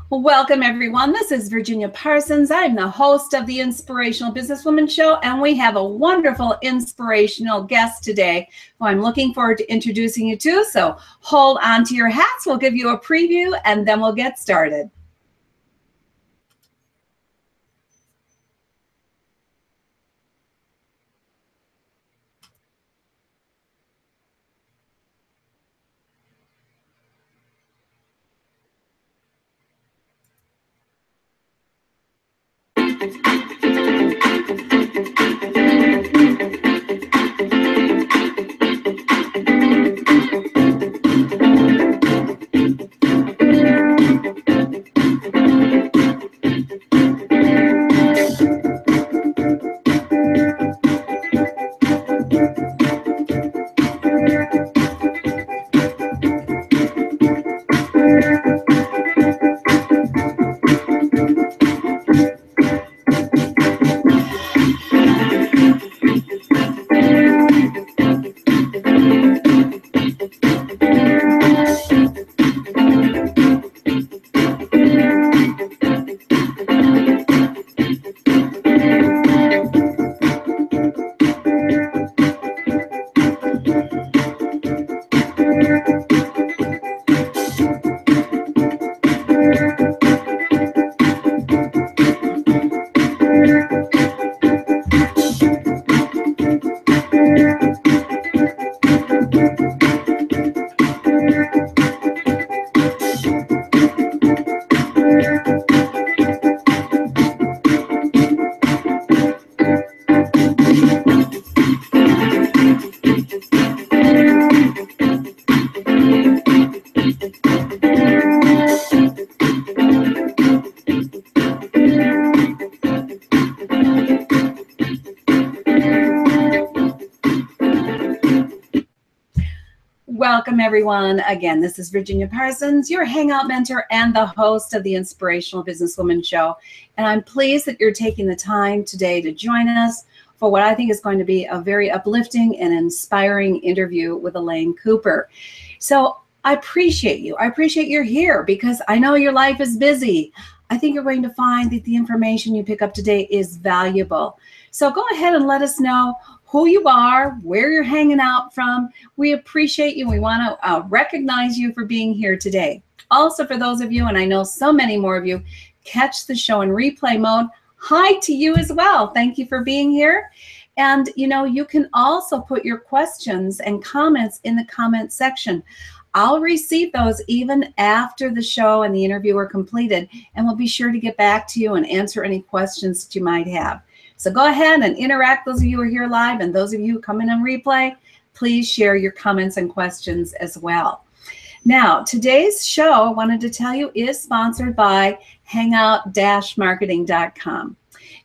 Welcome, everyone. This is Virginia Parsons. I'm the host of the Inspirational Businesswoman Show, and we have a wonderful inspirational guest today who I'm looking forward to introducing you to. So hold on to your hats. We'll give you a preview, and then we'll get started. Welcome, everyone. Again, this is Virginia Parsons, your Hangout mentor and the host of the Inspirational Businesswoman Show. And I'm pleased that you're taking the time today to join us for what I think is going to be a very uplifting and inspiring interview with Elaine Cooper. So I appreciate you. I appreciate you're here because I know your life is busy. I think you're going to find that the information you pick up today is valuable. So go ahead and let us know who you are, where you're hanging out from. We appreciate you. We want to recognize you for being here today. Also, for those of you, and I know so many more of you, catch the show in replay mode. Hi to you as well. Thank you for being here. And, you know, you can also put your questions and comments in the comment section. I'll receive those even after the show and the interview are completed, and we'll be sure to get back to you and answer any questions that you might have. So go ahead and interact. Those of you who are here live and those of you who come in on replay, please share your comments and questions as well. Now, today's show, I wanted to tell you, is sponsored by hangout-marketing.com.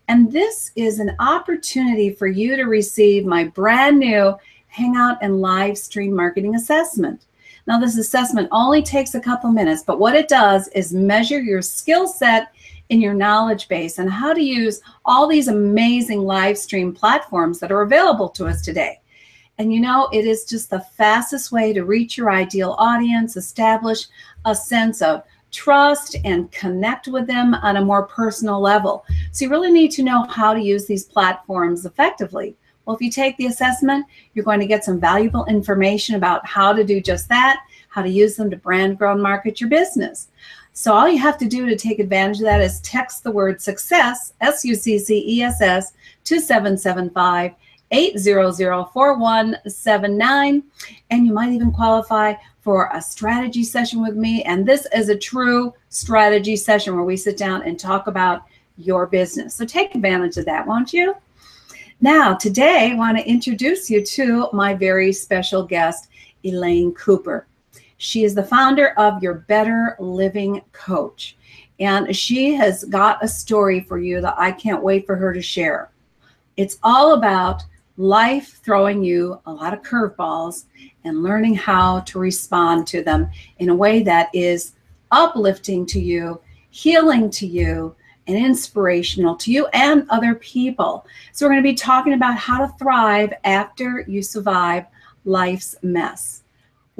And this is an opportunity for you to receive my brand new Hangout and live stream marketing assessment. Now, this assessment only takes a couple minutes, but what it does is measure your skill set in your knowledge base and how to use all these amazing live stream platforms that are available to us today. And you know, it is just the fastest way to reach your ideal audience, establish a sense of trust, and connect with them on a more personal level. So you really need to know how to use these platforms effectively. Well, if you take the assessment, you're going to get some valuable information about how to do just that, how to use them to brand, grow, and market your business. So all you have to do to take advantage of that is text the word success, SUCCESS, to 775-800-4179. And you might even qualify for a strategy session with me. And this is a true strategy session where we sit down and talk about your business. So take advantage of that, won't you? Now, today I want to introduce you to my very special guest, Elaine Cooper. She is the founder of Your Better Living Coach, and she has got a story for you that I can't wait for her to share. It's all about life throwing you a lot of curveballs and learning how to respond to them in a way that is uplifting to you, healing to you, and inspirational to you and other people. So we're going to be talking about how to thrive after you survive life's mess.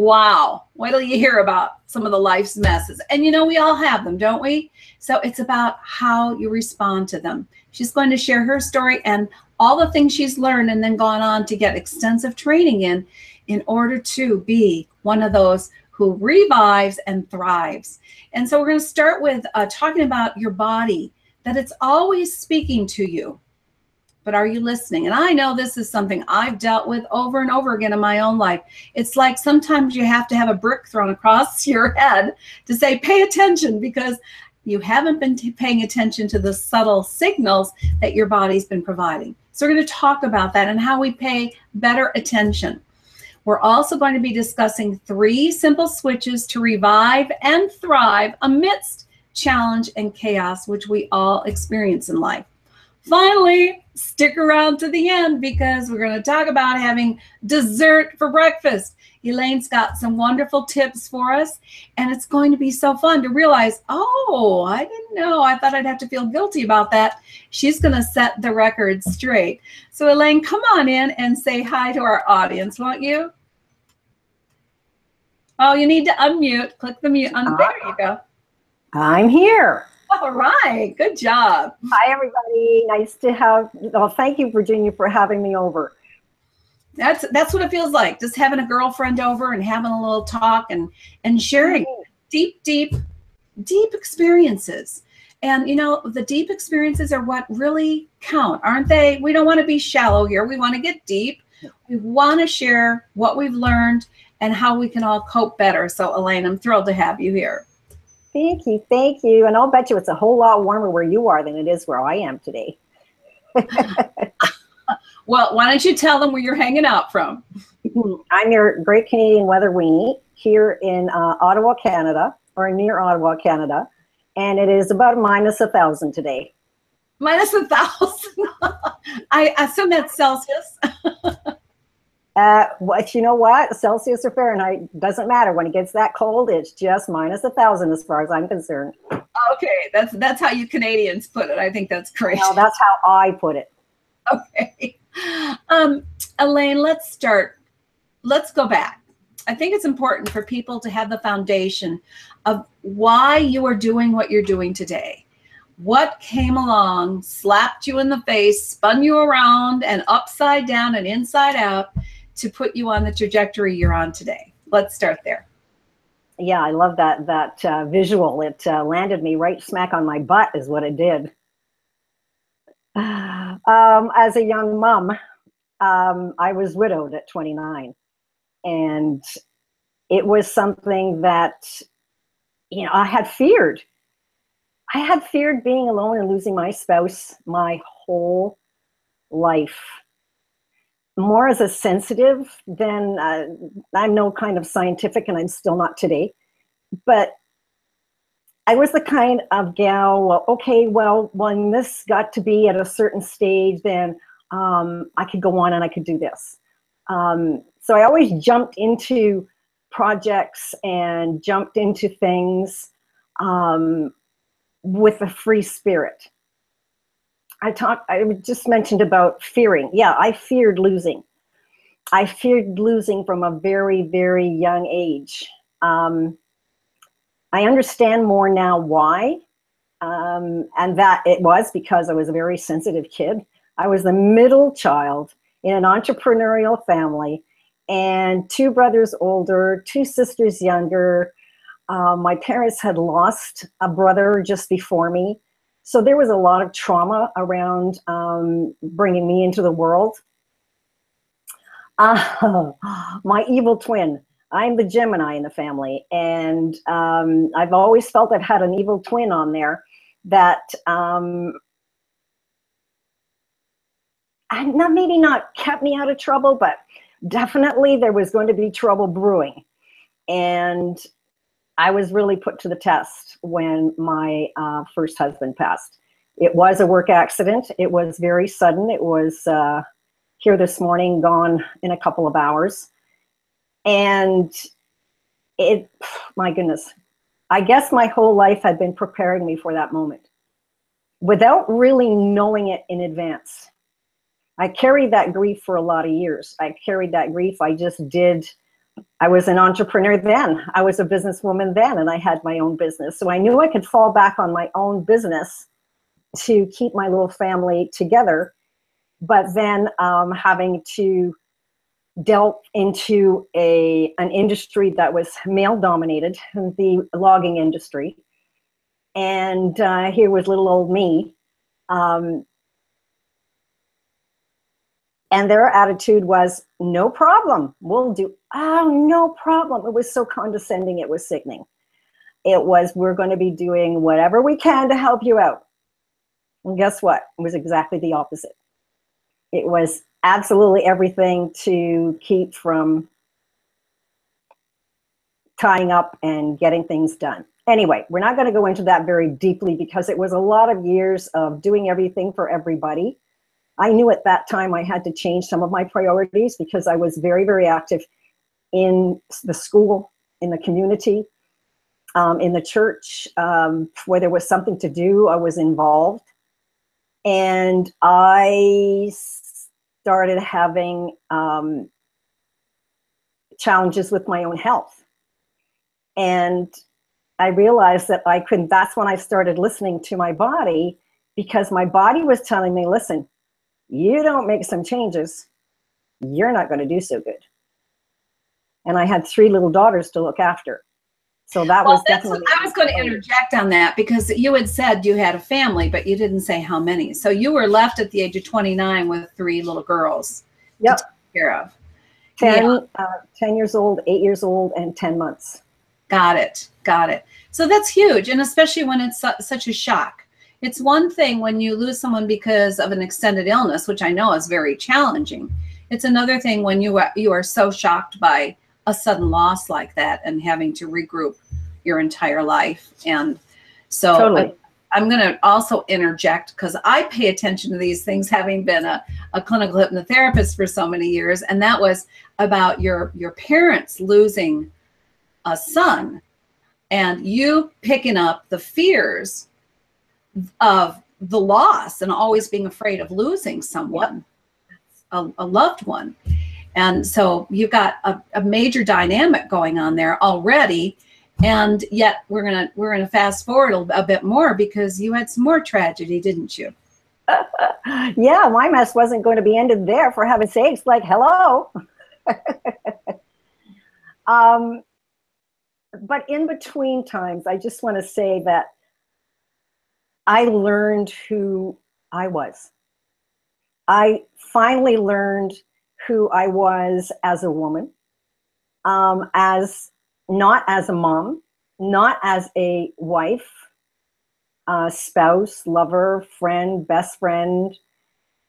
Wow. Wait till you hear about some of the life's messes. And you know, we all have them, don't we? So it's about how you respond to them. She's going to share her story and all the things she's learned and then gone on to get extensive training in order to be one of those who revives and thrives. And so we're going to start with talking about your body, that it's always speaking to you. But are you listening? And I know this is something I've dealt with over and over again in my own life. It's like sometimes you have to have a brick thrown across your head to say, pay attention, because you haven't been paying attention to the subtle signals that your body's been providing. So we're going to talk about that and how we pay better attention. We're also going to be discussing 3 simple switches to revive and thrive amidst challenge and chaos, which we all experience in life. Finally, stick around to the end because we're going to talk about having dessert for breakfast. Elaine's got some wonderful tips for us, and it's going to be so fun to realize, oh, I didn't know. I thought I'd have to feel guilty about that. She's going to set the record straight. So Elaine, come on in and say hi to our audience, won't you? Oh, you need to unmute. Click the mute. There you go. I'm here. All right. Good job. Hi, everybody. Nice to have, well, thank you, Virginia, for having me over. That's what it feels like, just having a girlfriend over and having a little talk and sharing deep experiences. And, you know, the deep experiences are what really count, aren't they? We don't want to be shallow here. We want to get deep. We want to share what we've learned and how we can all cope better. So, Elaine, I'm thrilled to have you here. Thank you. Thank you. And I'll bet you it's a whole lot warmer where you are than it is where I am today. Well, why don't you tell them where you're hanging out from? I'm your Great Canadian Weather Weenie here in Ottawa, Canada, or near Ottawa, Canada. And it is about -1,000 today. -1,000? I assume that's Celsius. You know what? Celsius or Fahrenheit, doesn't matter. When it gets that cold, it's just -1,000 as far as I'm concerned. Okay, that's how you Canadians put it. I think that's great. No, that's how I put it. Okay. Elaine, let's start. Let's go back. I think it's important for people to have the foundation of why you are doing what you're doing today. What came along, slapped you in the face, spun you around and upside down and inside out to put you on the trajectory you're on today? Let's start there. Yeah, I love that visual. It landed me right smack on my butt is what it did. As a young mom, I was widowed at 29. And it was something that, you know, I had feared. I had feared being alone and losing my spouse my whole life. More as a sensitive than I'm no kind of scientific, and I'm still not today. But I was the kind of gal, well, okay, well, when this got to be at a certain stage, then I could go on and I could do this. So I always jumped into projects and jumped into things with a free spirit. I just mentioned about fearing. Yeah, I feared losing. I feared losing from a very, very young age. I understand more now why, and that it was because I was a very sensitive kid. I was the middle child in an entrepreneurial family, and 2 brothers older, 2 sisters younger. My parents had lost a brother just before me. So there was a lot of trauma around bringing me into the world. My evil twin. I'm the Gemini in the family. And I've always felt I've had an evil twin on there that maybe not kept me out of trouble, but definitely there was going to be trouble brewing. And I was really put to the test when my first husband passed. It was a work accident. It was very sudden. It was here this morning, gone in a couple of hours. And my goodness, I guess my whole life had been preparing me for that moment without really knowing it in advance. I carried that grief for a lot of years. I carried that grief. I just did I was an entrepreneur then. I was a businesswoman then, and I had my own business. So I knew I could fall back on my own business to keep my little family together. But then having to delve into an industry that was male-dominated, the logging industry. And here was little old me. And their attitude was, no problem, we'll do, oh, no problem. It was so condescending, it was sickening. It was, we're going to be doing whatever we can to help you out. And guess what? It was exactly the opposite. It was absolutely everything to keep from tying up and getting things done. Anyway, we're not going to go into that very deeply because it was a lot of years of doing everything for everybody. I knew at that time I had to change some of my priorities because I was very, very active in the school, in the community, in the church. Where there was something to do, I was involved. And I started having challenges with my own health. And I realized that I couldn't, that's when I started listening to my body, because my body was telling me, listen, you don't make some changes, you're not going to do so good. And I had 3 little daughters to look after. So that was definitely. I was going to interject on that because you had said you had a family, but you didn't say how many. So you were left at the age of 29 with 3 little girls to take care of. 10 years old, 8 years old, and 10 months. Got it. Got it. So that's huge. And especially when it's such a shock. It's one thing when you lose someone because of an extended illness, which I know is very challenging. It's another thing when you are so shocked by a sudden loss like that and having to regroup your entire life. And so totally. I'm going to also interject because I pay attention to these things, having been a clinical hypnotherapist for so many years. And that was about your parents losing a son and you picking up the fears of the loss and always being afraid of losing someone, a loved one. And so you've got a major dynamic going on there already. And yet we're gonna fast forward a bit more because you had some more tragedy, didn't you? Yeah, my mess wasn't going to be ended there, for heaven's sakes. Like, hello. But in between times, I just want to say that I learned who I was. I finally learned who I was as a woman, as not as a mom, not as a wife, spouse, lover, friend, best friend,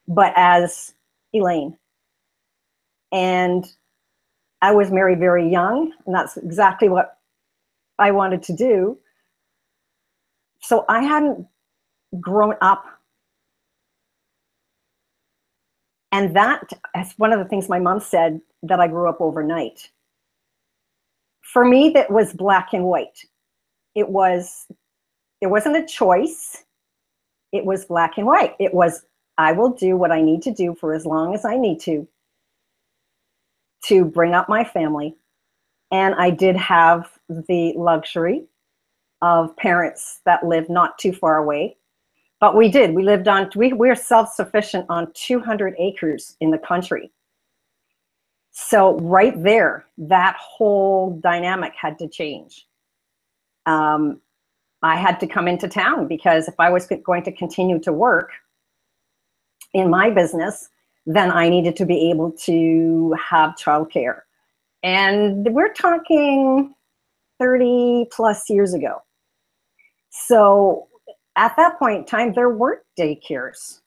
but as Elaine. And I was married very young, and that's exactly what I wanted to do. So I hadn't grown up. And that's one of the things my mom said, that I grew up overnight. For me, that was black and white. It wasn't a choice. It was black and white. It was, I will do what I need to do for as long as I need to bring up my family. And I did have the luxury of parents that lived not too far away. But we lived on, we're self-sufficient on 200 acres in the country. So right there, that whole dynamic had to change. I had to come into town because if I was going to continue to work in my business, then I needed to be able to have childcare. And we're talking 30 plus years ago. So at that point in time, there weren't daycares.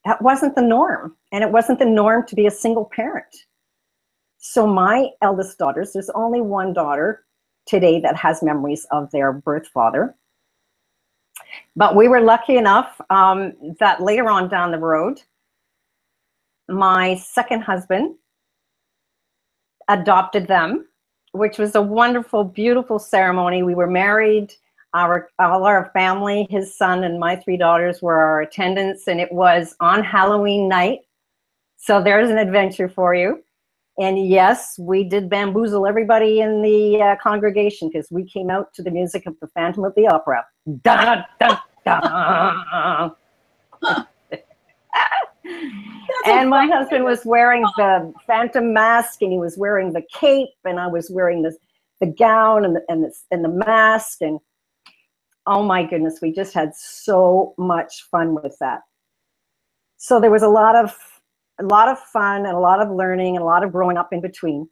That wasn't the norm. And it wasn't the norm to be a single parent. So my eldest daughters, there's only one daughter today that has memories of their birth father. But we were lucky enough that later on down the road, my second husband adopted them, which was a wonderful, beautiful ceremony. We were married. All our family, his son and my 3 daughters were our attendants, and it was on Halloween night. So there's an adventure for you. And yes, we did bamboozle everybody in the congregation because we came out to the music of the Phantom of the Opera. Dun, dun, dun. And my husband was wearing the Phantom mask, and he was wearing the cape, and I was wearing the gown and the mask, and oh my goodness, we just had so much fun with that. So there was a lot of fun and a lot of learning and a lot of growing up in between.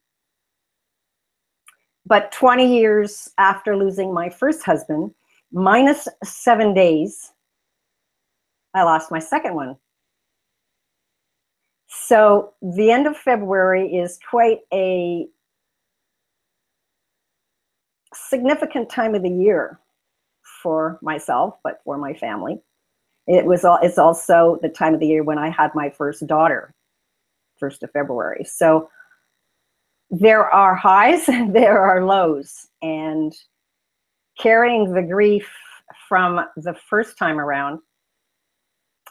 But 20 years after losing my first husband, minus 7 days, I lost my second one. So the end of February is quite a significant time of the year for myself, but for my family. It's also the time of the year when I had my first daughter, 1st of February. So there are highs and there are lows, and carrying the grief from the first time around,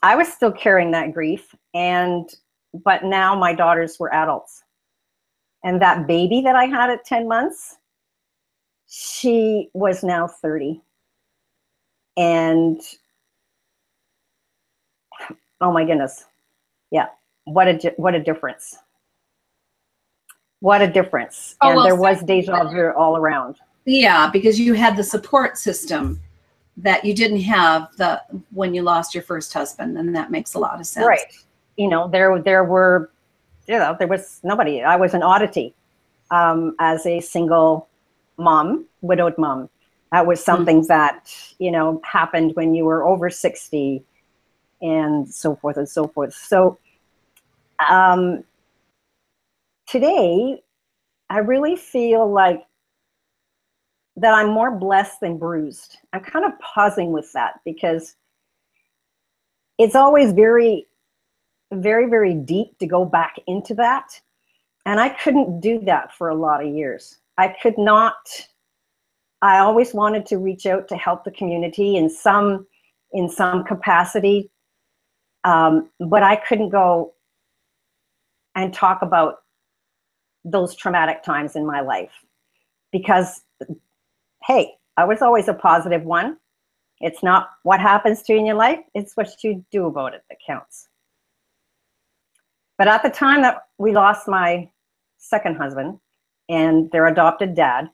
I was still carrying that grief, but now my daughters were adults. And that baby that I had at 10 months, she was now 30. And oh my goodness. Yeah. What a difference. What a difference. Oh, and well, there was deja vu all around. Yeah, because you had the support system that you didn't have when you lost your first husband, and that makes a lot of sense. Right. There was nobody. I was an oddity as a single mom, widowed mom. That was something that, happened when you were over 60 and so forth and so forth. So today, I really feel like that I'm more blessed than bruised. I'm kind of pausing with that because it's always very, very, very deep to go back into that. And I couldn't do that for a lot of years. I could not. I always wanted to reach out to help the community in some capacity, but I couldn't go and talk about those traumatic times in my life because, hey, I was always a positive one. It's not what happens to you in your life, it's what you do about it that counts. But at the time that we lost my second husband and their adopted dad,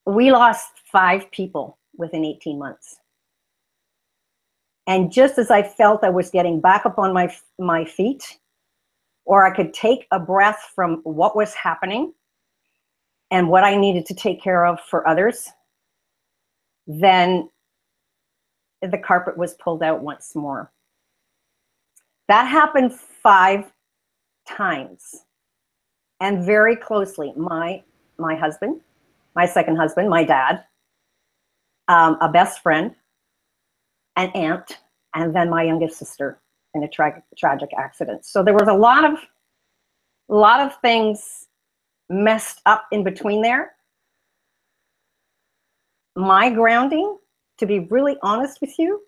we lost 5 people within 18 months. And just as I felt I was getting back up on my feet, or I could take a breath from what was happening and what I needed to take care of for others, then the carpet was pulled out once more. That happened 5 times. And very closely, my husband, my second husband, my dad, a best friend, an aunt, and then my youngest sister in a tragic accident. So there was a lot of things messed up in between there. My grounding, to be really honest with you,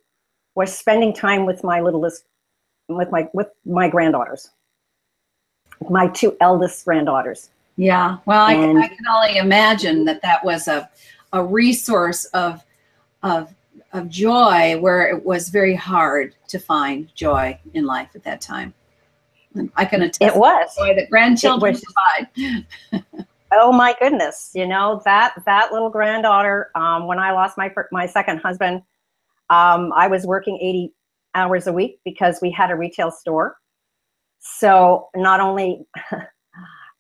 was spending time with my littlest, with my granddaughters, my 2 eldest granddaughters. Yeah, well, I can only imagine that was a resource of joy where it was very hard to find joy in life at that time. And I can attest it was the joy that grandchildren provide. Oh my goodness, that little granddaughter. When I lost my second husband, I was working 80 hours a week because we had a retail store. So not only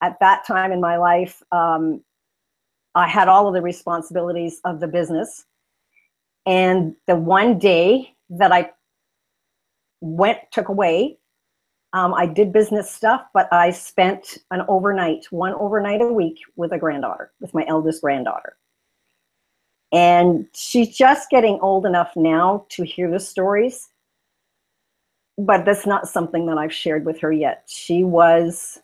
at that time in my life, I had all of the responsibilities of the business. And the one day that I took away, I did business stuff, but I spent one overnight a week with a granddaughter, with my eldest granddaughter. And she's just getting old enough now to hear the stories, but that's not something that I've shared with her yet. She was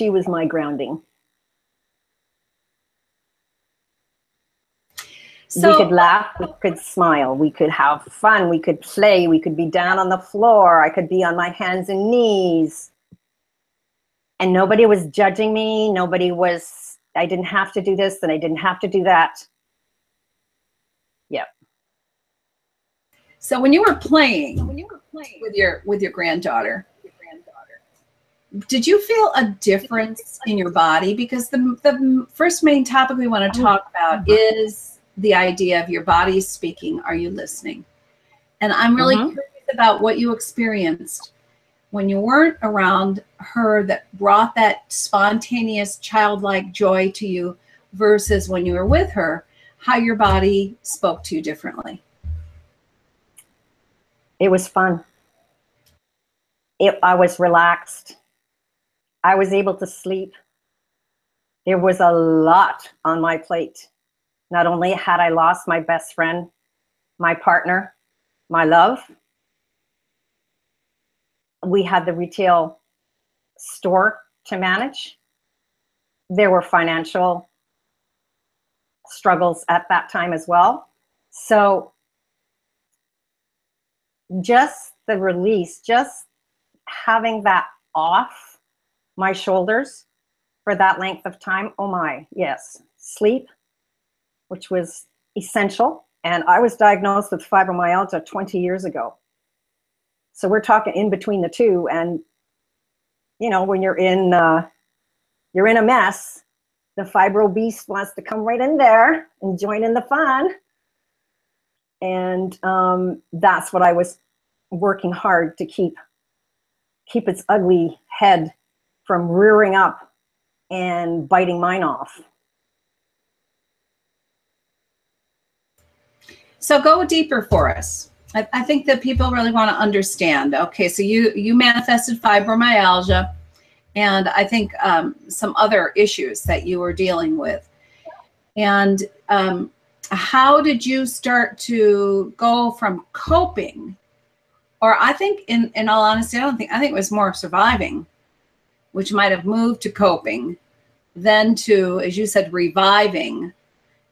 my grounding. So, we could laugh, we could smile, we could have fun, we could play, we could be down on the floor, I could be on my hands and knees. And nobody was judging me. I didn't have to do this and I didn't have to do that. Yep. So when you were playing with your granddaughter, did you feel a difference in your body? Because the first main topic we want to talk about is the idea of your body speaking. Are you listening? And I'm really curious about what you experienced when you weren't around her that brought that spontaneous childlike joy to you versus when you were with her, how your body spoke to you differently. It was fun. I was relaxed. I was able to sleep. There was a lot on my plate. Not only had I lost my best friend, my partner, my love, we had the retail store to manage. There were financial struggles at that time as well. So just the release, just having that off my shoulders for that length of time. Oh my, yes. Sleep, which was essential. And I was diagnosed with fibromyalgia 20 years ago. So we're talking in between the two. And, you know, when you're in a mess, the fibro beast wants to come right in there and join in the fun. And that's what I was working hard to keep its ugly head from rearing up and biting mine off. So go deeper for us. I think that people really want to understand. Okay, so you manifested fibromyalgia, and I think some other issues that you were dealing with. And how did you start to go from coping, or I think in all honesty, I think it was more surviving, which might have moved to coping, then to, as you said, reviving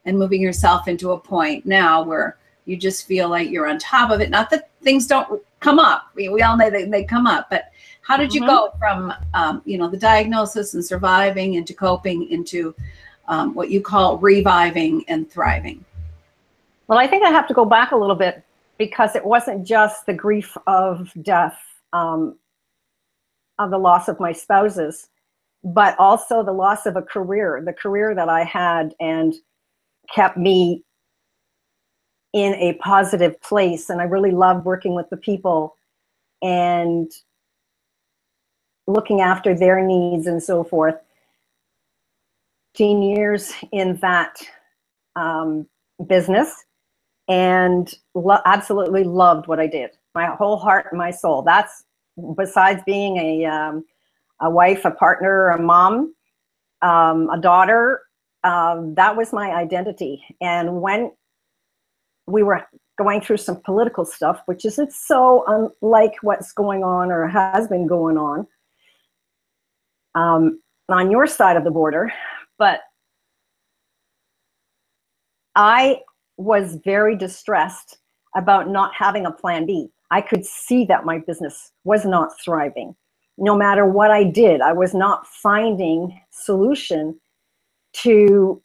and moving yourself into a point now where you just feel like you're on top of it. Not that things don't come up. We all know they come up, but how did you go from, the diagnosis and surviving into coping into what you call reviving and thriving? Well, I think I have to go back a little bit because it wasn't just the grief of death, of the loss of my spouses, but also the loss of the career that I had and kept me in a positive place. And I really loved working with the people and looking after their needs and so forth. 15 years in that business, and absolutely loved what I did. My whole heart and my soul. That's, besides being a wife, a partner, a mom, a daughter, that was my identity. And when we were going through some political stuff, which is, it's so unlike what's going on or has been going on your side of the border. But I was very distressed about not having a plan B. I could see that my business was not thriving. No matter what I did, I was not finding solution to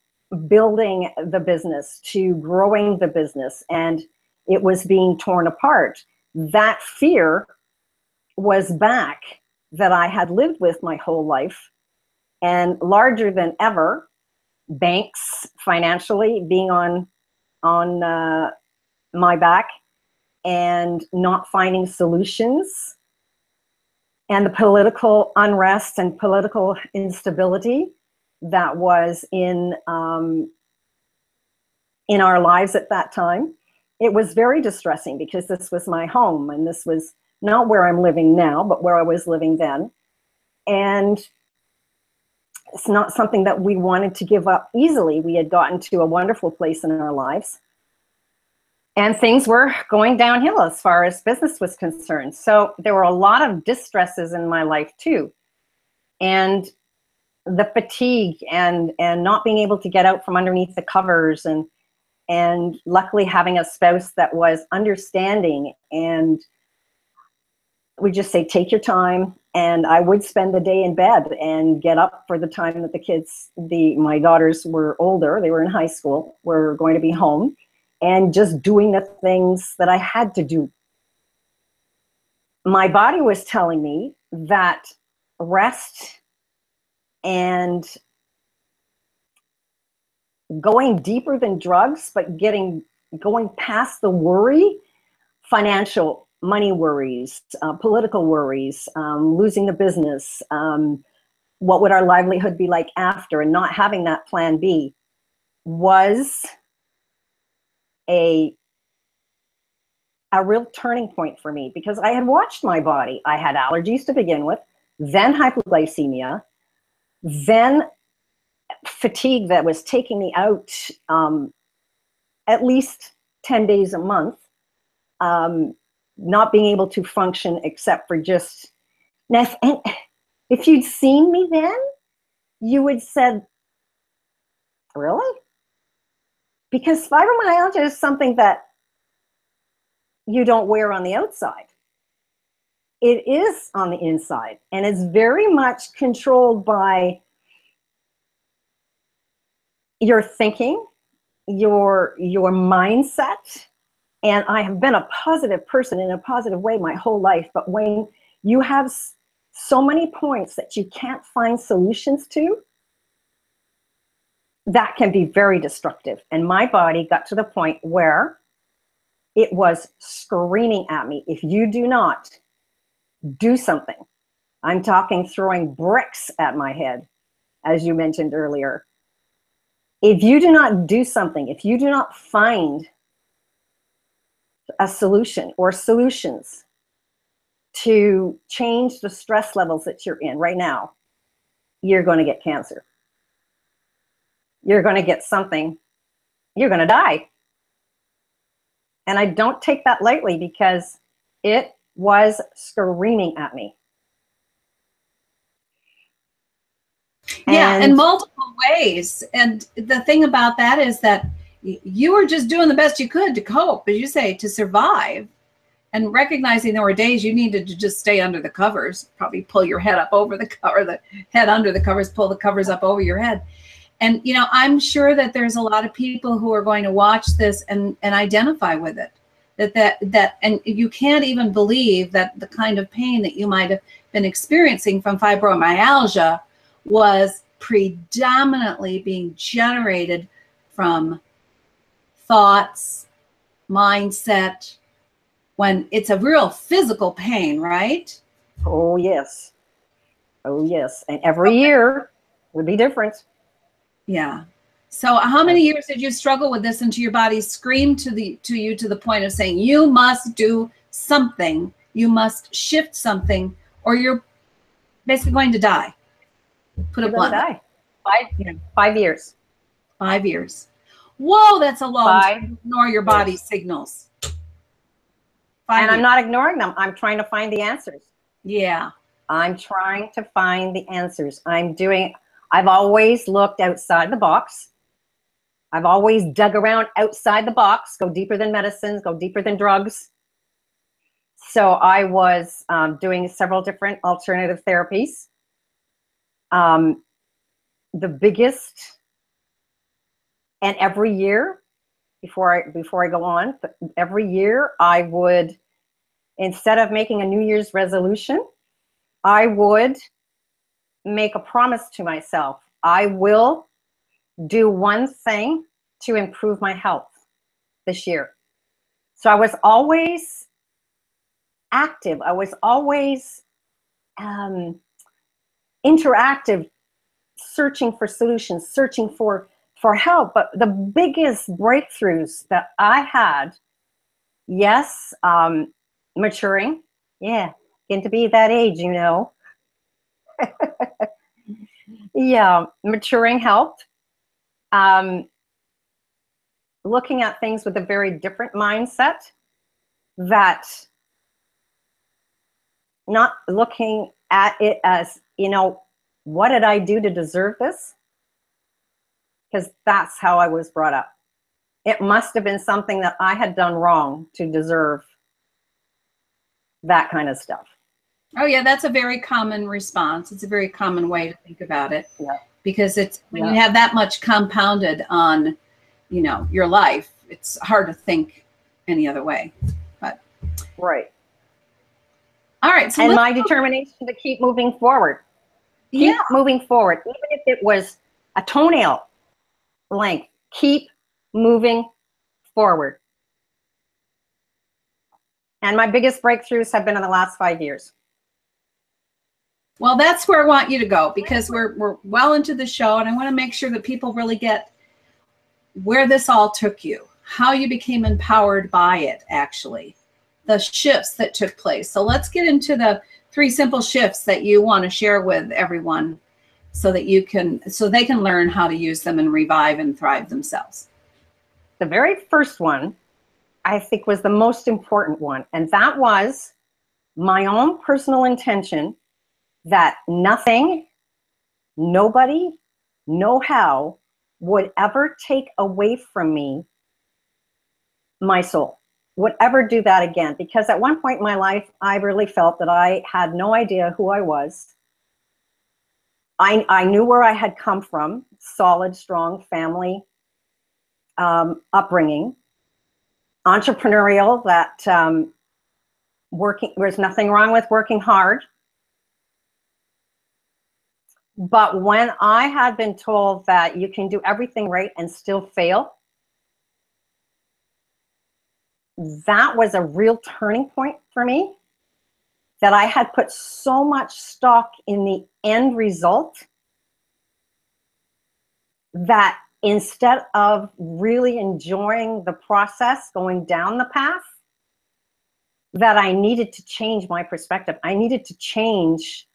building the business, to growing the business, and it was being torn apart. That fear was back that I had lived with my whole life, and larger than ever, banks financially being on my back and not finding solutions, and the political unrest and political instability that was in our lives at that time. It was very distressing because this was my home, and this was not where I'm living now, but where I was living then. And it's not something that we wanted to give up easily. We had gotten to a wonderful place in our lives, and things were going downhill as far as business was concerned. So there were a lot of distresses in my life too. And the fatigue and not being able to get out from underneath the covers, and luckily having a spouse that was understanding and we just say, take your time. And I would spend the day in bed and get up for the time that the kids, my daughters were older, they were in high school, were going to be home, and just doing the things that I had to do. My body was telling me that rest and going deeper than drugs, but going past the worry, financial, money worries, political worries, losing the business, what would our livelihood be like after, and not having that plan B was a real turning point for me, because I had watched my body. I had allergies to begin with, then hypoglycemia, then fatigue that was taking me out at least 10 days a month, not being able to function except for just, and if you'd seen me then, you would said, really? Because fibromyalgia is something that you don't wear on the outside. It is on the inside, and it's very much controlled by your thinking, your mindset. And I have been a positive person in a positive way my whole life, but when you have so many points that you can't find solutions to, that can be very destructive. And my body got to the point where it was screaming at me, if you do not do something. I'm talking throwing bricks at my head, as you mentioned earlier. If you do not do something, if you do not find a solution or solutions to change the stress levels that you're in right now, you're going to get cancer. You're going to get something. You're going to die. And I don't take that lightly, because it was screaming at me. Yeah, in multiple ways. And the thing about that is that you were just doing the best you could to cope, as you say, to survive, and recognizing there were days you needed to just stay under the covers, probably pull your head up over the cover, the head under the covers, pull the covers up over your head. And, you know, I'm sure that there's a lot of people who are going to watch this and identify with it. And you can't even believe that the kind of pain that you might have been experiencing from fibromyalgia was predominantly being generated from thoughts, mindset, when it's a real physical pain, right? Oh, yes. Oh, yes. And every year would be different. Yeah. So how many years did you struggle with this until your body screamed to you to the point of saying, you must do something, you must shift something, or you're basically going to die? Put it bluntly. Die. 5 years. 5 years. Whoa, that's a long time to ignore your body's signals. And I'm not ignoring them. I'm trying to find the answers. Yeah. I'm trying to find the answers. I've always looked outside the box. I've always dug around outside the box, go deeper than medicines, go deeper than drugs. So I was doing several different alternative therapies. The biggest, and every year, before I go on, every year I would, instead of making a New Year's resolution, I would make a promise to myself. I will do one thing to improve my health this year. So I was always active. I was always interactive, searching for solutions, searching for help. But the biggest breakthroughs that I had, yes, maturing. Yeah, getting to be that age, you know. Yeah, maturing helped. Looking at things with a very different mindset, that not looking at it as, you know, what did I do to deserve this? Because that's how I was brought up. It must have been something that I had done wrong to deserve that kind of stuff. Oh yeah, that's a very common response. It's a very common way to think about it, Yeah. because it's when Yeah. you have that much compounded on, your life, it's hard to think any other way. But Right. all right, so And let's my determination to keep moving forward. yeah. Keep moving forward. Even if it was a toenail length, keep moving forward. And my biggest breakthroughs have been in the last 5 years. Well, that's where I want you to go, because we're well into the show, and I want to make sure that people really get where this all took you, how you became empowered by it, actually, the shifts that took place. So let's get into the 3 simple shifts that you want to share with everyone, so that they can learn how to use them and revive and thrive themselves. The very first one, I think, was the most important one. And that was my own personal intention that nothing, nobody, no how would ever take away from me my soul, would ever do that again. Because at one point in my life, I really felt that I had no idea who I was. I knew where I had come from, solid, strong family upbringing, entrepreneurial, that there's nothing wrong with working hard. But when I had been told that you can do everything right and still fail, that was a real turning point for me, that I had put so much stock in the end result that instead of really enjoying the process going down the path, that I needed to change my perspective. I needed to change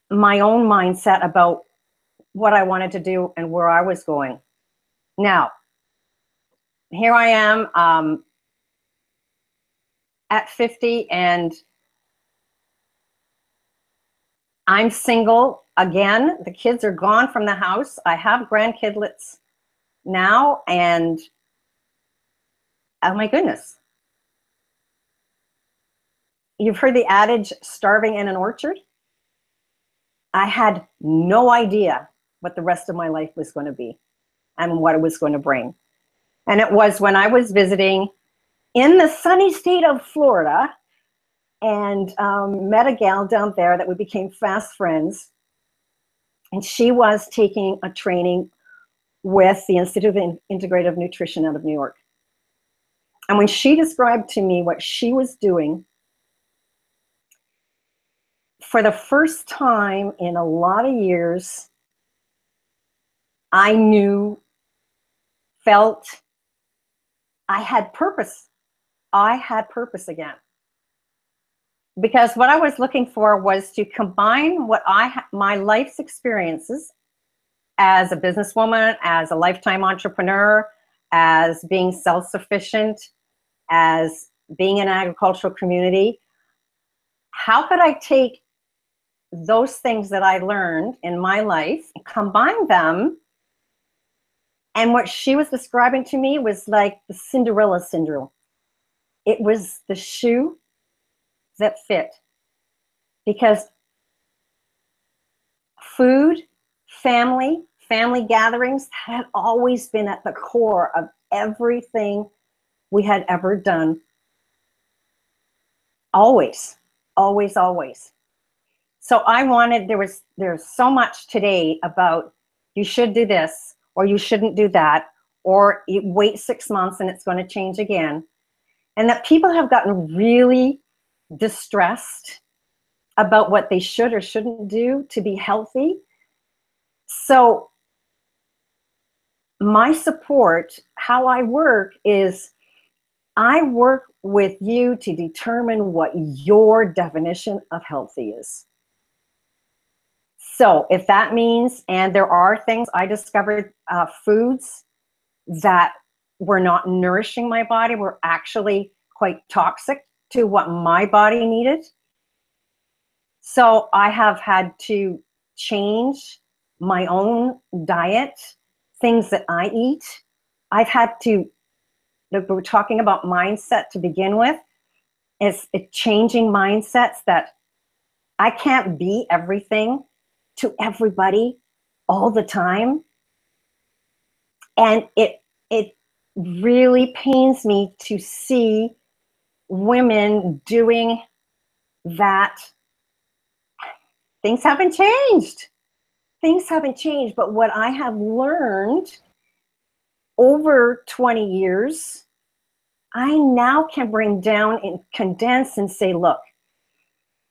my own mindset about what I wanted to do and where I was going. Now, here I am at 50, and I'm single again. The kids are gone from the house. I have grandkidlets now, and oh my goodness. You've heard the adage, starving in an orchard? I had no idea what the rest of my life was going to be and what it was going to bring. And it was when I was visiting in the sunny state of Florida, and met a gal down there that we became fast friends. And she was taking a training with the Institute of Integrative Nutrition out of New York. And when she described to me what she was doing, for the first time in a lot of years, I felt I had purpose. I had purpose again. Because what I was looking for was to combine what my life's experiences as a businesswoman, as a lifetime entrepreneur, as being self-sufficient, as being in an agricultural community. How could I take those things that I learned in my life and combine them? And what she was describing to me was like the Cinderella syndrome. It was the shoe that fit. Because food, family gatherings had always been at the core of everything we had ever done. Always, always, always. So I wanted, there's so much today about you should do this or you shouldn't do that, or you wait 6 months and it's going to change again. And that people have gotten really distressed about what they should or shouldn't do to be healthy. So my support, how I work, is I work with you to determine what your definition of healthy is. So if that means, and there are things I discovered, foods that were not nourishing my body, were actually quite toxic to what my body needed. So I have had to change my own diet, things that I eat. I've had to, look, we're talking about mindset to begin with. It's changing mindsets that I can't be everything to everybody all the time. And it really pains me to see women doing that. Things haven't changed. Things haven't changed. But what I have learned over 20 years, I now can bring down and condense and say, look,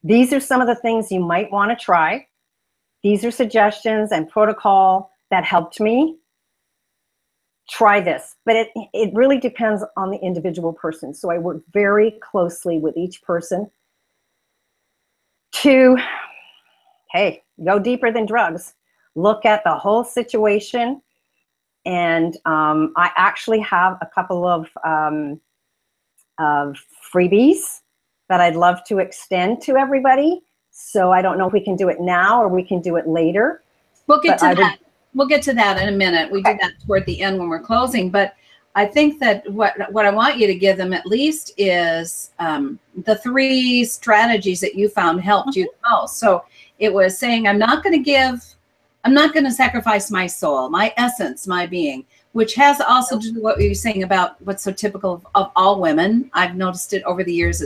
these are some of the things you might want to try. These are suggestions and protocol that helped me. Try this. But it really depends on the individual person. So I work very closely with each person to, hey, go deeper than drugs. Look at the whole situation. And I actually have a couple of freebies that I'd love to extend to everybody. So I don't know if we can do it now or we can do it later. We'll get to that. We'll get to that in a minute. We do that toward the end when we're closing. But I think that what I want you to give them at least is the 3 strategies that you found helped you the most. So it was saying, I'm not going to sacrifice my soul, my essence, my being, which has also to do with what you were saying about what's so typical of all women. I've noticed it over the years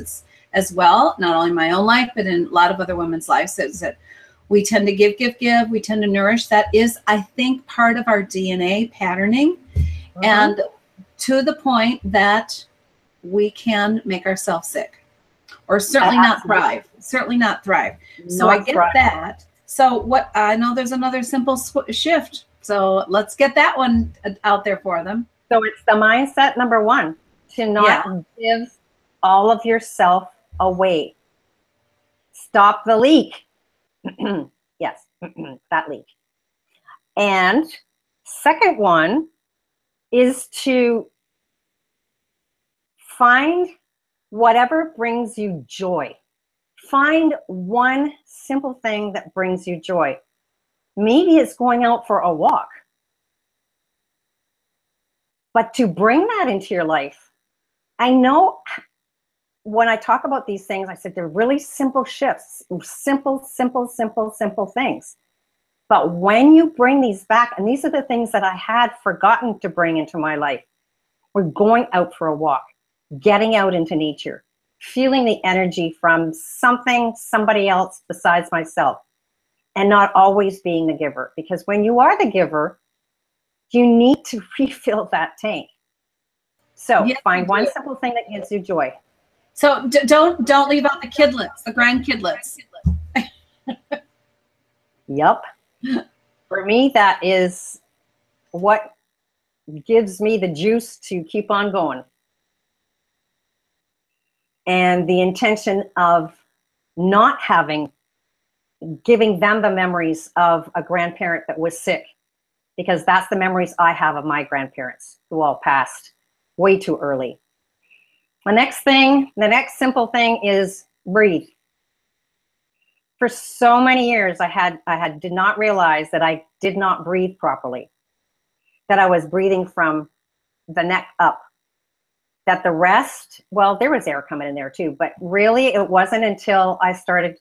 as well, not only in my own life, but in a lot of other women's lives, is that we tend to give. We tend to nourish. That is, I think, part of our DNA patterning. And to the point that we can make ourselves sick, or certainly not thrive. Certainly not thrive. So I get that. So what I know, there's another simple shift. So let's get that one out there for them. So it's the mindset number 1, to not give all of yourself away. Stop the leak. Yes, that leak. And second one is to find whatever brings you joy. Find one simple thing that brings you joy. Maybe it's going out for a walk. But to bring that into your life, I know when I talk about these things, I said they're really simple shifts, simple things. But when you bring these back, and these are the things that I had forgotten to bring into my life, we're going out for a walk, getting out into nature, feeling the energy from somebody else besides myself, and not always being the giver. Because when you are the giver, you need to refill that tank. So find one simple thing that gives you joy. So don't leave out the kidlets, the grandkidlets. Yep. For me, that is what gives me the juice to keep on going. And the intention of not giving them the memories of a grandparent that was sick, because that's the memories I have of my grandparents who all passed way too early. The next simple thing is breathe. For so many years, I did not realize that I did not breathe properly, that I was breathing from the neck up, that the rest, well, there was air coming in there too, but really it wasn't until I started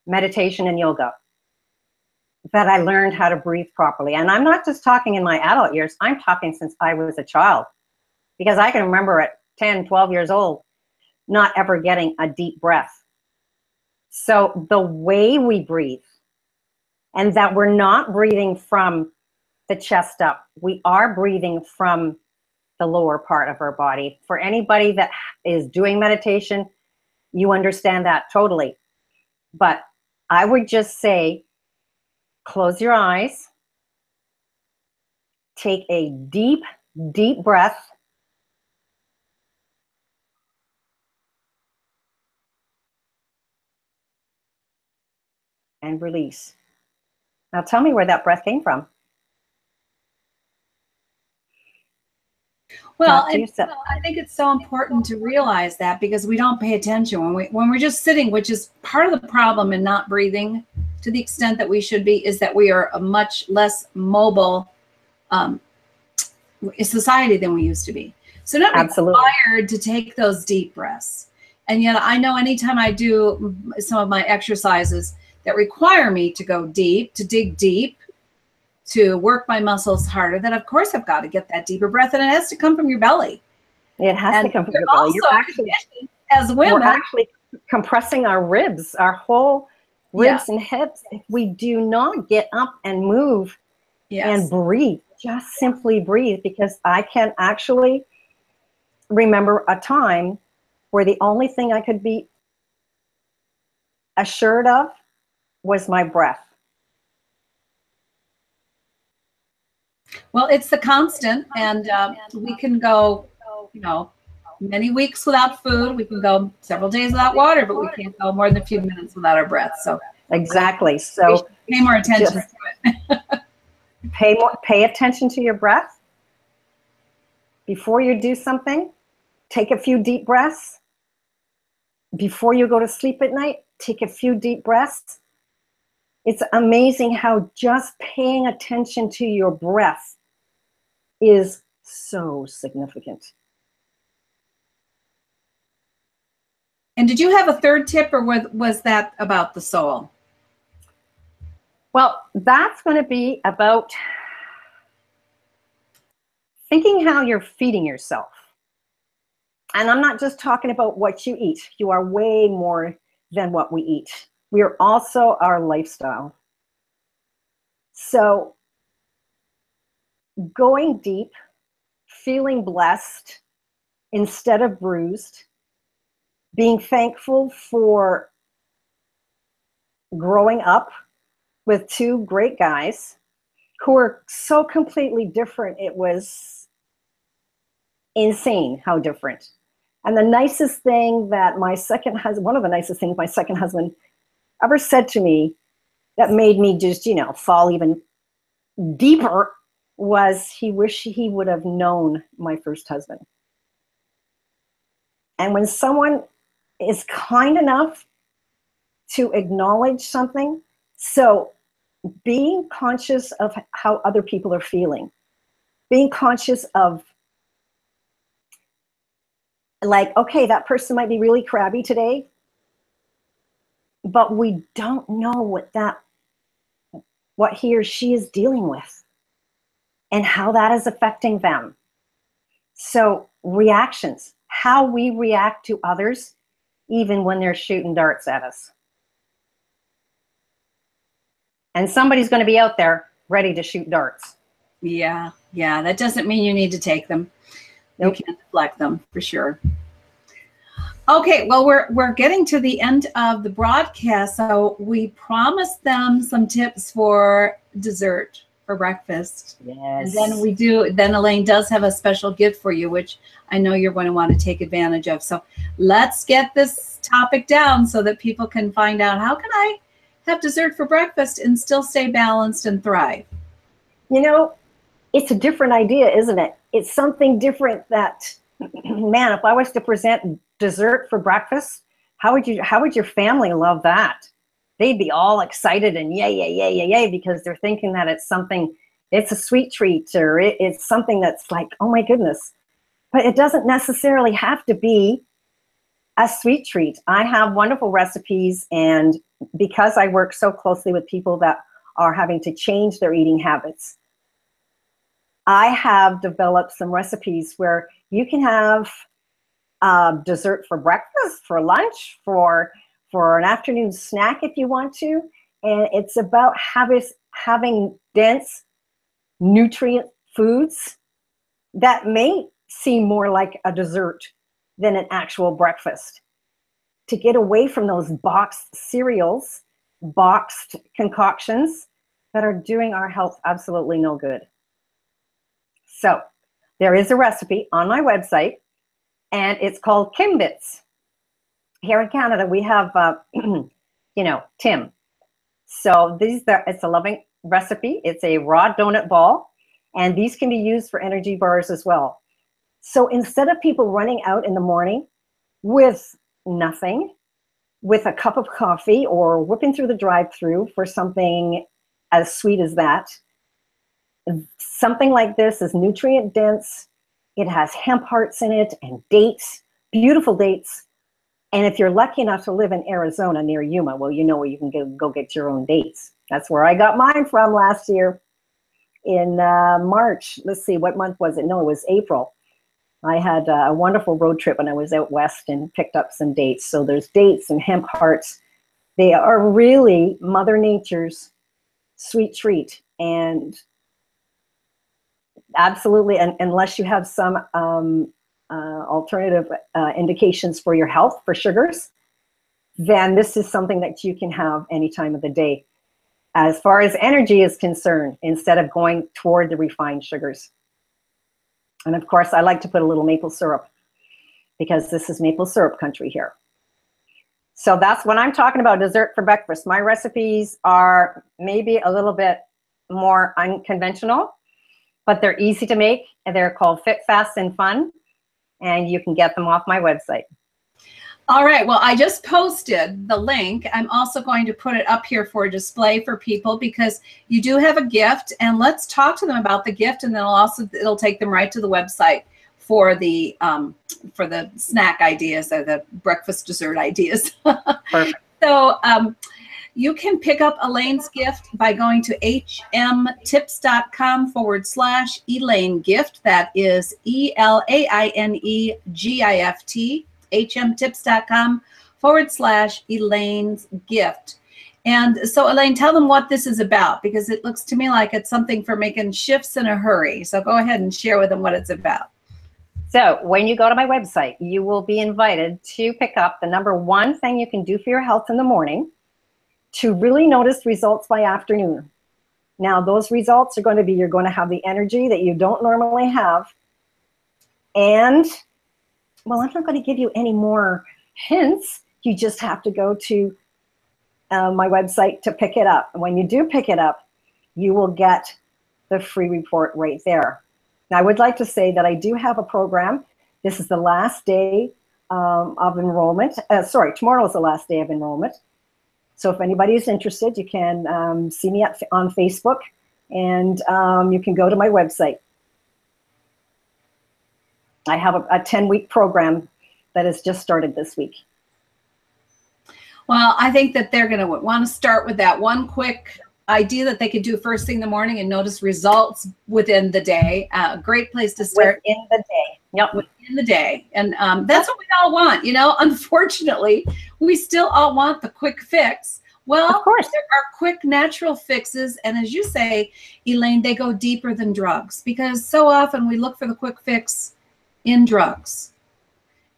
meditation and yoga that I learned how to breathe properly. And I'm not just talking in my adult years, I'm talking since I was a child, because I can remember at 10, 12 years old, not ever getting a deep breath. So the way we breathe, and that we're not breathing from the chest up, we are breathing from the lower part of our body. For anybody that is doing meditation, you understand that totally. But I would just say, close your eyes, take a deep, deep breath, and release. Now tell me where that breath came from. Well, I think it's so important to realize that, because we don't pay attention when we're just sitting, which is part of the problem in not breathing to the extent that we should be, is that we are a much less mobile society than we used to be. So not required to take those deep breaths. And yet I know anytime I do some of my exercises that require me to go deep, to dig deep, to work my muscles harder, then of course I've got to get that deeper breath, and it has to come from your belly. It has to come from your belly. You're actually, as women, we're actually compressing our ribs, our whole ribs and hips. If we do not get up and move and breathe, just simply breathe, because I can actually remember a time where the only thing I could be assured of was my breath. Well, it's the constant, and we can go, many weeks without food. We can go several days without water, but we can't go more than a few minutes without our breath. So exactly. So pay more attention to it. Pay attention to your breath. Before you do something, take a few deep breaths. Before you go to sleep at night, take a few deep breaths. It's amazing how just paying attention to your breath is so significant. And did you have a third tip, or was that about the soul? Well, that's going to be about thinking how you're feeding yourself. And I'm not just talking about what you eat. You are way more than what we eat. We are also our lifestyle. So going deep, feeling blessed instead of bruised, being thankful for growing up with two great guys who are so completely different. It was insane how different. And the nicest thing that one of the nicest things my second husband ever said to me that made me just, fall even deeper was he wished he would have known my first husband. And when someone is kind enough to acknowledge something, so being conscious of how other people are feeling, being conscious of, like, okay, that person might be really crabby today, but we don't know what he or she is dealing with and how that is affecting them. So reactions, how we react to others, even when they're shooting darts at us. And somebody's going to be out there ready to shoot darts. Yeah. That doesn't mean you need to take them. Nope. You can deflect them for sure. Okay, well, we're getting to the end of the broadcast, so we promised them some tips for dessert for breakfast. Yes. And then Elaine does have a special gift for you, which I know you're going to want to take advantage of. So let's get this topic down so that people can find out, how can I have dessert for breakfast and still stay balanced and thrive? It's a different idea, isn't it? It's something different that, man, if I was to present dessert for breakfast, how would your family love that? They'd be all excited and yay, because they're thinking that it's a sweet treat, or it's something that's like, oh my goodness. But it doesn't necessarily have to be a sweet treat. I have wonderful recipes, and because I work so closely with people that are having to change their eating habits, I have developed some recipes where you can have dessert for breakfast, for lunch, for an afternoon snack if you want to. And it's about having dense nutrient foods that may seem more like a dessert than an actual breakfast. To get away from those boxed cereals, boxed concoctions that are doing our health absolutely no good. So there is a recipe on my website, and it's called Kimbits. Here in Canada, we have, Tim. So it's a loving recipe. It's a raw donut ball, and these can be used for energy bars as well. So instead of people running out in the morning with nothing, with a cup of coffee or whipping through the drive-through for something as sweet as that, something like this is nutrient dense. It has hemp hearts in it and dates, beautiful dates. And if you're lucky enough to live in Arizona near Yuma, well, you know where you can go get your own dates. That's where I got mine from last year in March. Let's see, what month was it? No, it was April. I had a wonderful road trip when I was out west and picked up some dates. So there's dates and hemp hearts. They are really Mother Nature's sweet treat. And absolutely, and unless you have some alternative indications for your health for sugars, then this is something that you can have any time of the day. As far as energy is concerned, instead of going toward the refined sugars. And of course, I like to put a little maple syrup because this is maple syrup country here. So that's when I'm talking about dessert for breakfast. My recipes are maybe a little bit more unconventional, but they're easy to make. And they're called Fit, Fast, and Fun. And you can get them off my website. All right. Well, I just posted the link. I'm also going to put it up here for display for people because you do have a gift, and let's talk to them about the gift, and then it'll take them right to the website for the snack ideas or the breakfast dessert ideas. Perfect. So you can pick up Elaine's gift by going to hmtips.com/Elaine gift. That is ELAINEGIFT. hmtips.com/Elaine's gift. And so, Elaine, tell them what this is about, because it looks to me like it's something for making shifts in a hurry. So go ahead and share with them what it's about. So when you go to my website, you will be invited to pick up the number one thing you can do for your health in the morning to really notice results by afternoon. Now, those results are going to be, you're going to have the energy that you don't normally have. And well, I'm not going to give you any more hints. You just have to go to my website to pick it up. And when you do pick it up, you will get the free report right there. Now, I would like to say that I do have a program. This is the last day of enrollment. Tomorrow is the last day of enrollment. So if anybody is interested, you can see me on Facebook, and you can go to my website. I have a 10-week program that has just started this week. Well, I think that they're going to want to start with that one quick idea that they could do first thing in the morning and notice results within the day. A great place to start. Within the day. Yep. Within the day. And that's what we all want. You know, unfortunately, we still all want the quick fix. Well, of course, there are quick natural fixes. And as you say, Elaine, they go deeper than drugs, because so often we look for the quick fix in drugs.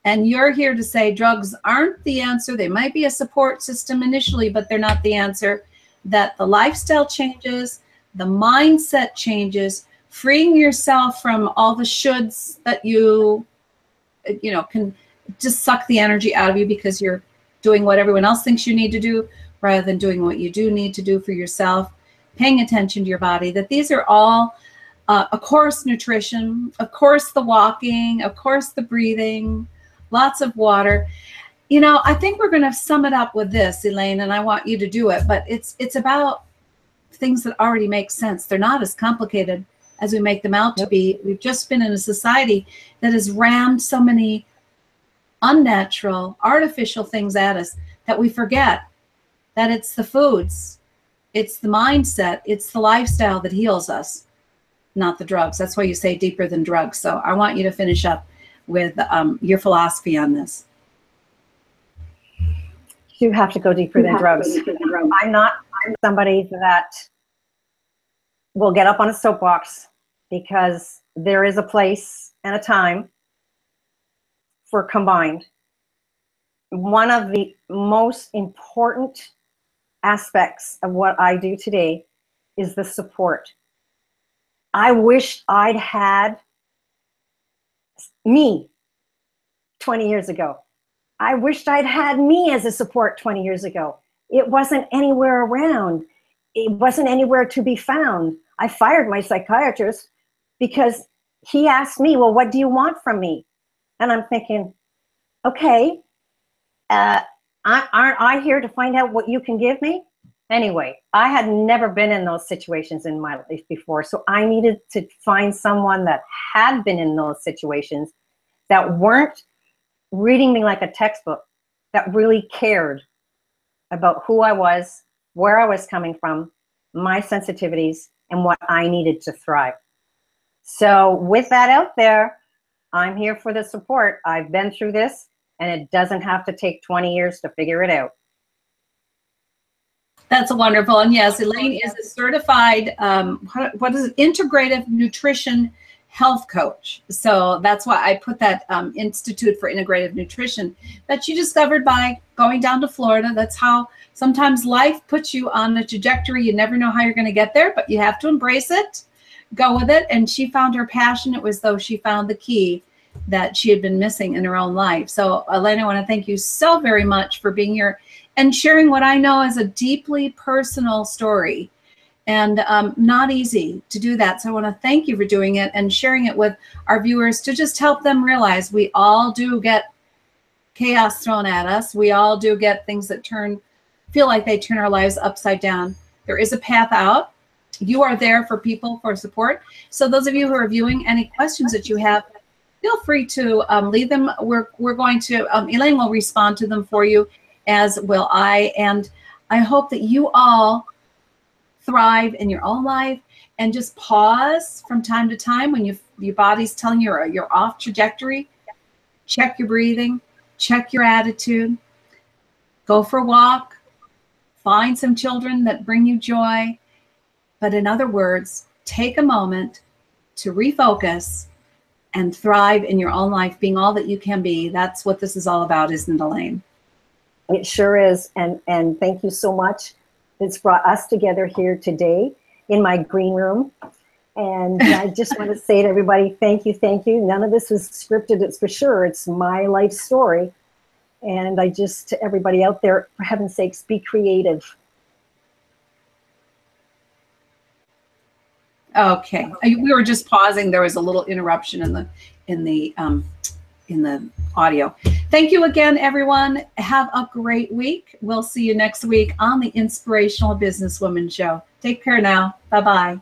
And you're here to say drugs aren't the answer. They might be a support system initially, but they're not the answer. That the lifestyle changes, the mindset changes, freeing yourself from all the shoulds that you can just suck the energy out of you because you're doing what everyone else thinks you need to do rather than doing what you do need to do for yourself, paying attention to your body, that these are all of course, nutrition, of course, the walking, of course, the breathing, lots of water. You know, I think we're going to sum it up with this, Elaine, and I want you to do it, but it's about things that already make sense. They're not as complicated as we make them out to be. We've just been in a society that has rammed so many unnatural, artificial things at us that we forget that it's the foods, it's the mindset, it's the lifestyle that heals us, not the drugs. That's why you say deeper than drugs. So I want you to finish up with your philosophy on this. You have to go deeper than drugs. I'm somebody that will get up on a soapbox, because there is a place and a time for combined. One of the most important aspects of what I do today is the support. I wish I'd had me 20 years ago. I wished I'd had me as a support 20 years ago. It wasn't anywhere around. It wasn't anywhere to be found. I fired my psychiatrist because he asked me, well, what do you want from me? And I'm thinking, okay, aren't I here to find out what you can give me? Anyway, I had never been in those situations in my life before, so I needed to find someone that had been in those situations, that weren't reading me like a textbook, that really cared about who I was, where I was coming from, my sensitivities, and what I needed to thrive. So with that out there, I'm here for the support. I've been through this, and it doesn't have to take 20 years to figure it out. That's wonderful. And yes, Elaine is a certified, what is it? Integrative Nutrition Health Coach. So that's why I put that Institute for Integrative Nutrition that she discovered by going down to Florida. That's how sometimes life puts you on a trajectory. You never know how you're going to get there, but you have to embrace it, go with it. And she found her passion. It was though she found the key that she had been missing in her own life. So Elaine, I want to thank you so very much for being here and sharing what I know is a deeply personal story, and not easy to do that. So I want to thank you for doing it and sharing it with our viewers to just help them realize we all do get chaos thrown at us. We all do get things that feel like they turn our lives upside down. There is a path out. You are there for people, for support. So those of you who are viewing, any questions that you have, feel free to leave them. We're going to, Elaine will respond to them for you, as will I. And I hope that you all thrive in your own life and just pause from time to time when your body's telling you you're off trajectory. Check your breathing, check your attitude, go for a walk, find some children that bring you joy. But in other words, take a moment to refocus and thrive in your own life, being all that you can be. That's what this is all about, isn't it, Elaine? It sure is. And thank you so much. It's brought us together here today in my green room. And I just want to say to everybody, thank you, thank you. None of this was scripted, it's for sure. It's my life story. And I just, to everybody out there, for heaven's sakes, be creative. Okay, we were just pausing. There was a little interruption in the audio. Thank you again, everyone. Have a great week. We'll see you next week on the Inspirational Businesswoman Show. Take care now. Bye-bye.